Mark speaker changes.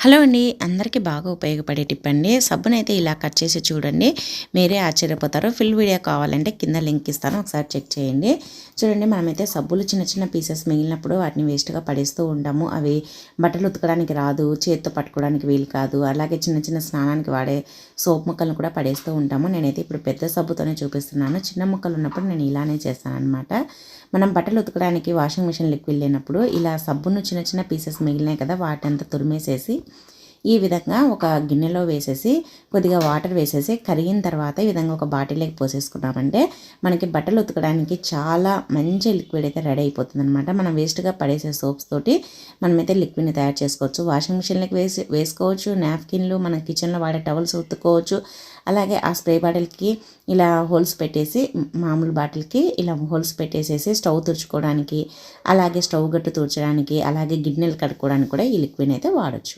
Speaker 1: Hello అండి, అందరికీ బాగా ఉపయోగపడే టిప్ అండి. సబ్బునైతే ఇలా కట్ చేసి చూడండి, మీరే ఆశ్చర్యపోతారు. ఫుల్ వీడియో కావాలంటే కింద లింక్ ఇస్తాను, ఒకసారి చెక్ చేయండి. చూడండి, మనమైతే సబ్బులు చిన్న చిన్న పీసెస్ మిగిలినప్పుడు వాటిని వేస్ట్గా పడేస్తూ ఉంటాము. అవి బట్టలు ఉతకడానికి రాదు, చేత్తో పట్టుకోవడానికి వీలు కాదు. అలాగే చిన్న చిన్న స్నానానికి వాడే సోప్ ముక్కలను కూడా పడేస్తూ ఉంటాము. నేనైతే ఇప్పుడు పెద్ద సబ్బుతోనే చూపిస్తున్నాను. చిన్న ముక్కలు ఉన్నప్పుడు నేను ఇలానే చేస్తాను అనమాట. మనం బట్టలు ఉతకడానికి వాషింగ్ మిషన్ లిక్విడ్ లేనప్పుడు ఇలా సబ్బును చిన్న చిన్న పీసెస్ మిగిలినాయి కదా, వాటంతా తురిమేసేసి ఈ విధంగా ఒక గిన్నెలో వేసేసి కొద్దిగా వాటర్ వేసేసి కరిగిన తర్వాత ఈ విధంగా ఒక బాటిల్లోకి పోసేసుకున్నామంటే మనకి బట్టలు ఉతకడానికి చాలా మంచి లిక్విడ్ అయితే రెడీ అయిపోతుంది అనమాట. మనం వేస్ట్గా పడేసే సోప్స్ తోటి మనమైతే లిక్విడ్ని తయారు చేసుకోవచ్చు. వాషింగ్ మిషన్లోకి వేసుకోవచ్చు, నాప్కిన్లు, మన కిచెన్లో వాడే టవల్స్ ఉతుక్కోవచ్చు. అలాగే ఆ స్ప్రే బాటిల్కి ఇలా హోల్స్ పెట్టేసి, మామూలు బాటిల్కి ఇలా హోల్స్ పెట్టేసేసి స్టవ్ తుడుచుకోవడానికి, అలాగే స్టవ్ గట్టు తుడచడానికి, అలాగే గిన్నెలు కడుక్కోవడానికి కూడా ఈ లిక్విడ్ అయితే వాడచ్చు.